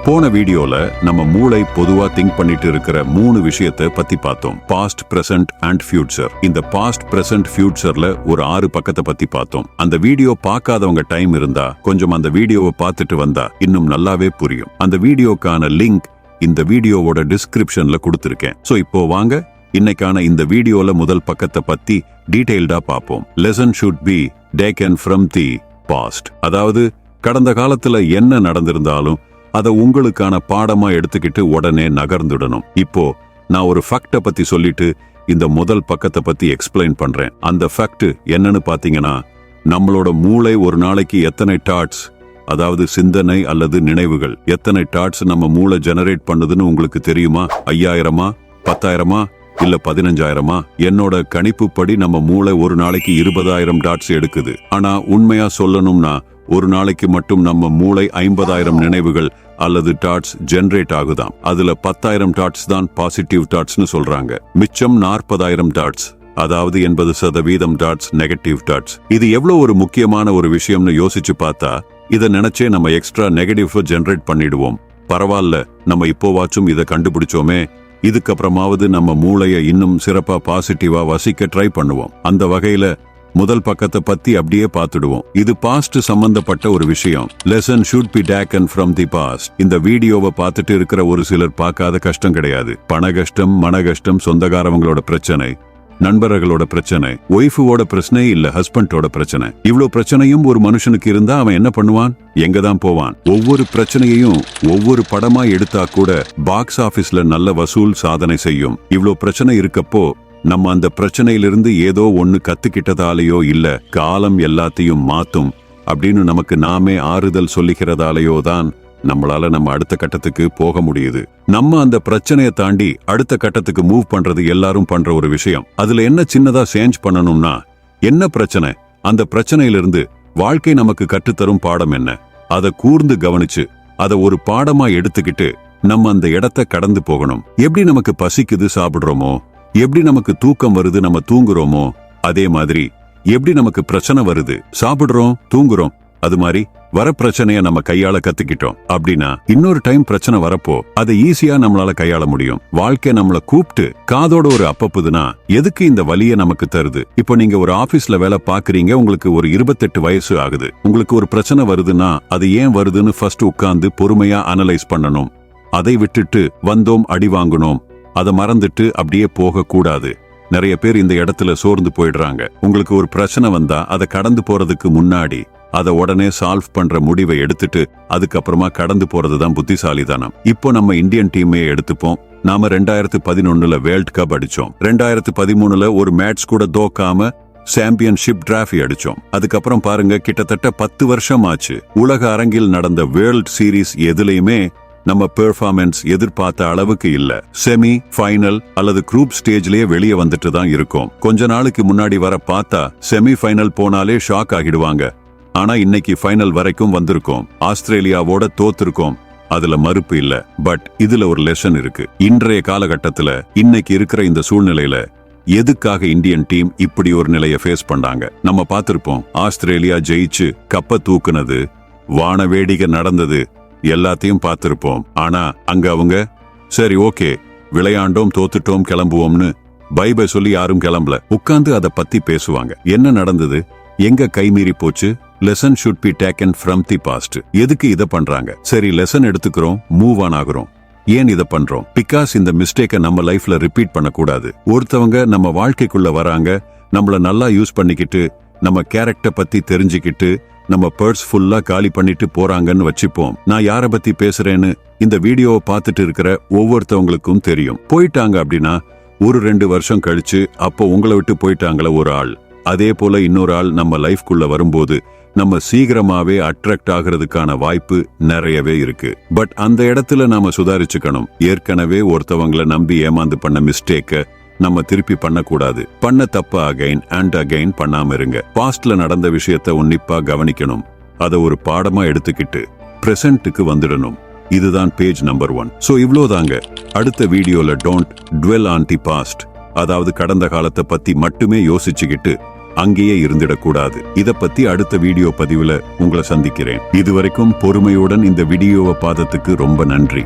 போன வீடியோல நம்ம மூளை பொதுவா திங்க் பண்ணிட்டு இருக்கிற 3 விஷயத்தை பத்தி பார்த்தோம். Past, present and future. இந்த பாஸ்ட், பிரசன்ட், ஃபியூச்சர்ல ஒரு 6 பக்கத்தை பத்தி பார்த்தோம். அந்த வீடியோ பார்க்காதவங்க டைம் இருந்தா கொஞ்சம் அந்த வீடியோவை பார்த்துட்டு வந்தா இன்னும் நல்லாவே புரியும். அந்த வீடியோக்கான லிங்க் இந்த வீடியோவோட டிஸ்கிரிப்ஷன்ல கொடுத்திருக்கேன். சோ இப்போ வாங்க இன்னைக்கான இந்த வீடியோல முதல் பக்கத்தை பத்தி டீடைல்டா பார்ப்போம். Lesson should be taken from the past. அதாவது கடந்த காலத்துல என்ன நடந்திருந்தாலும் அதை உங்களுக்கான பாடமா எடுத்துக்கிட்டு உடனே நகர்ந்துடணும். இப்போ நான் ஒரு ஃபேக்ட பத்தி சொல்லிட்டு இந்த முதல் பக்கத்தை பத்தி எக்ஸ்பிளைன் பண்றேன். அந்த ஃபேக்ட் என்னன்னு பாத்தீங்கன்னா, நம்மளோட மூளை ஒரு நாளைக்கு எத்தனை டாட்ஸ், அதாவது சிந்தனை அல்லது நினைவுகள், எத்தனை டாட்ஸ் நம்ம மூளை ஜெனரேட் பண்ணுதுன்னு உங்களுக்கு தெரியுமா? 5000 10,000 இல்ல 15,000? என்னோட கணிப்புப்படி நம்ம மூளை ஒரு நாளைக்கு 20,000 டாட்ஸ் எடுக்குது. ஆனா உண்மையா சொல்லணும்னா ஒரு நாளைக்கு மட்டும் நம்ம மூளை 50,000 நினைவுகள் அல்லது டாட்ஸ் ஜெனரேட் ஆகுதாம். அதுல 10,000 டாட்ஸ் தான் பாசிட்டிவ் டாட்ஸ்னு சொல்றாங்க. மிச்சம் 40,000 டாட்ஸ், அதாவது 80% டாட்ஸ் நெகட்டிவ் டாட்ஸ். இது எவ்வளவு ஒரு முக்கியமான ஒரு விஷயம்னு யோசிச்சு பார்த்தா இதை நினைச்சே நம்ம எக்ஸ்ட்ரா நெகட்டிவ் ஜெனரேட் பண்ணிடுவோம். பரவாயில்ல, நம்ம இப்போவாச்சும் இதை கண்டுபிடிச்சோமே, இதுக்கப்புறமாவது நம்ம மூளையை இன்னும் சிறப்பா பாசிட்டிவா வசிக்க ட்ரை பண்ணுவோம். அந்த வகையில முதல் பக்கத்தை பத்தி அப்படியே பார்த்துடுவோம். இது பாஸ்ட் சம்பந்தப்பட்ட ஒரு விஷயம். Lesson should be taken from the past. இந்த வீடியோவை பார்த்துட்டு இருக்கிற ஒரு சிலர் பார்க்காத கஷ்டம் கிடையாது. பண கஷ்டம், மன கஷ்டம், சொந்தக்காரவங்களோட பிரச்சனை, நண்பர்களோட பிரச்சனை, ஒய்ஃபோட பிரச்சனை, இல்ல ஹஸ்பண்டோட பிரச்சனை. இவ்வளவு பிரச்சனையும் ஒரு மனுஷனுக்கு இருந்தா அவன் என்ன பண்ணுவான்? எங்கதான் போவான்? ஒவ்வொரு பிரச்சனையையும் ஒவ்வொரு படமா எடுத்தா கூட பாக்ஸ் ஆபீஸ்ல நல்ல வசூல் சாதனை செய்யும். இவ்வளவு பிரச்சனை இருக்கப்போ நம்ம அந்த பிரச்சனையிலிருந்து ஏதோ ஒண்ணு கத்துக்கிட்டதாலேயோ இல்ல காலம் எல்லாத்தையும் மாத்தும் அப்படின்னு நமக்கு நாமே ஆறுதல் சொல்லிக்கிறதாலேயோ தான் நம்மளால நம்ம அடுத்த கட்டத்துக்கு போக முடியுது. நம்ம அந்த பிரச்சனையை தாண்டி அடுத்த கட்டத்துக்கு மூவ் பண்றது எல்லாரும் பண்ற ஒரு விஷயம். அதுல என்ன சின்னதா சேஞ்ச் பண்ணணும்னா, என்ன பிரச்சனை, அந்த பிரச்சனையிலிருந்து வாழ்க்கை நமக்கு கற்றுத்தரும் பாடம் என்ன, அதை கூர்ந்து கவனிச்சு அதை ஒரு பாடமா எடுத்துக்கிட்டு நம்ம அந்த இடத்தை கடந்து போகணும். எப்படி நமக்கு பசிக்குது சாப்பிடுறோமோ, எப்படி நமக்கு தூக்கம் வருது நம்ம தூங்குறோமோ, அதே மாதிரி எப்படி நமக்கு பிரச்சனை வருது சாப்பிடுறோம் தூங்குறோம், அது மாதிரி வர பிரச்சனைய நம்ம கையாள கத்துக்கிட்டோம் அப்படின்னா இன்னொரு டைம் பிரச்சனை வரப்போ அதை ஈஸியா நம்மளால கையாள முடியும். வாழ்க்கை நம்மள கூப்பிட்டு காதோட ஒரு அப்பப்புதுன்னா எதுக்கு இந்த வலியை நமக்கு தருது? இப்போ நீங்க ஒரு ஆபீஸ்ல வேலை பாக்குறீங்க, உங்களுக்கு ஒரு 28 வயசு ஆகுது. உங்களுக்கு ஒரு பிரச்சனை வருதுன்னா அது ஏன் வருதுன்னு ஃபர்ஸ்ட் உட்கார்ந்து பொறுமையா அனலைஸ் பண்ணணும். அதை விட்டுட்டு வந்தோம் அடி வாங்கணும் அதை மறந்துட்டு அப்படியே போக கூடாது. நிறைய பேர் இந்த இடத்துல சோர்ந்து போயிடுறாங்க. உங்களுக்கு ஒரு பிரச்சனை வந்தா அதை கடந்து போறதுக்கு முன்னாடி அதை உடனே சால்வ் பண்ற முடிவை எடுத்துட்டு அதுக்கப்புறமா கடந்து போறதுதான் புத்திசாலிதானம். இப்போ நம்ம இந்தியன் டீமே எடுத்துப்போம். நாம 2011 வேர்ல்ட் கப் அடிச்சோம். 2013 ஒரு மேட்ச் கூட தோக்காம சாம்பியன்ஷிப் டிராஃபி அடிச்சோம். அதுக்கப்புறம் பாருங்க, கிட்டத்தட்ட 10 வருஷம் ஆச்சு. உலக அரங்கில் நடந்த வேர்ல்ட் சீரீஸ் எதுலயுமே நம்ம பெர்ஃபார்மன்ஸ் எதிர்பார்த்த அளவுக்கு இல்ல. செமி, ஃபைனல் அல்லது குரூப் ஸ்டேஜ்லயே வெளியே வந்துட்டு தான் இருக்கோம். கொஞ்ச நாளுக்கு முன்னாடி வர பார்த்தா செமி ஃபைனல் போனாலே ஷாக் ஆகிடுவாங்க. ஆனா இன்னைக்கு ஃபைனல் வரைக்கும் வந்திருக்கோம். ஆஸ்திரேலியாவோட தோத்திருக்கோம், அதுல மறுப்பு இல்ல. பட் இதுல ஒரு லெசன் இருக்கு. இன்றைய காலகட்டத்துல இன்னைக்கு இருக்கிற இந்த சூழ்நிலையில எதுக்காக இந்தியன் டீம் இப்படி ஒரு நிலையை ஃபேஸ் பண்ணாங்க? நம்ம பார்த்திருப்போம். ஆஸ்திரேலியா ஜெயிச்சு கப்ப தூக்குனது, வான வேடிக்கை நடந்தது, எல்லாத்தையும் பார்த்திருப்போம். ஆனா அங்க அவங்க சரி ஓகே விளையாண்டோம் தோத்துட்டோம் கிளம்புவோம்னு பை பை சொல்லி யாரும் கிளம்பல. உட்கார்ந்து அதை பத்தி பேசுவாங்க. என்ன நடந்தது, எங்க கைமீறி போச்சு? Lesson should be taken from the past. எதுக்கு இதை பண்றாங்க? சரி, லெசன் எடுத்துக்கிறோம், மூவ் ஆன் ஆகுறோம். ஏன் இதை பண்றோம்? பிகாஸ் இந்த மிஸ்டேக்கை நம்ம லைஃப்ல ரிப்பீட் பண்ணக்கூடாது. ஒருத்தவங்க நம்ம வாழ்க்கைக்குள்ள வராங்க, நம்மள நல்லா யூஸ் பண்ணிக்கிட்டு நம்ம கேரக்டர் பத்தி தெரிஞ்சுக்கிட்டு நம்ம பர்ஸ் ஃபுல்லா காலி பண்ணிட்டு போறாங்கன்னு வச்சுப்போம். நான் யார பத்தி பேசுறேன்னு இந்த வீடியோவை பார்த்துட்டு இருக்கிற ஒவ்வொருத்தவங்களுக்கும் தெரியும். போயிட்டாங்க அப்படின்னா ஒரு 2 வருஷம் கழிச்சு அப்போ உங்களை விட்டு போயிட்டாங்களே ஒரு ஆள், அதே போல இன்னொரு ஆள் நம்ம லைஃப்குள்ள வரும்போது நம்ம சீக்கிரமாவே அட்ராக்ட் ஆகிறதுக்கான வாய்ப்பு நிறையவே இருக்கு. பட் அந்த இடத்துல நாம சுதாரிச்சுக்கணும். ஏற்கனவே ஒருத்தவங்களை நம்பி ஏமாந்து பண்ண மிஸ்டேக்க நம்ம திருப்பி பண்ணக்கூடாது. பண்ண தப்ப அகைன் அண்ட் அகைன் பண்ணாம இருங்க. பாஸ்ட்ல நடந்த விஷயத்த உன்னிப்பா கவனிக்கணும். அதை ஒரு பாடமா எடுத்துக்கிட்டு பிரசன்ட்டுக்கு வந்துடணும். இதுதான் பேஜ் நம்பர் 1. சோ இவ்வளோதாங்க. அடுத்த வீடியோல don't dwell on the past, அதாவது கடந்த காலத்தை பத்தி மட்டுமே யோசிச்சுக்கிட்டு அங்கேயே இருந்திடக்கூடாது. இத பத்தி அடுத்த வீடியோ பதிவுல உங்களை சந்திக்கிறேன். இதுவரைக்கும் பொறுமையுடன் இந்த வீடியோவை பார்த்ததுக்கு ரொம்ப நன்றி.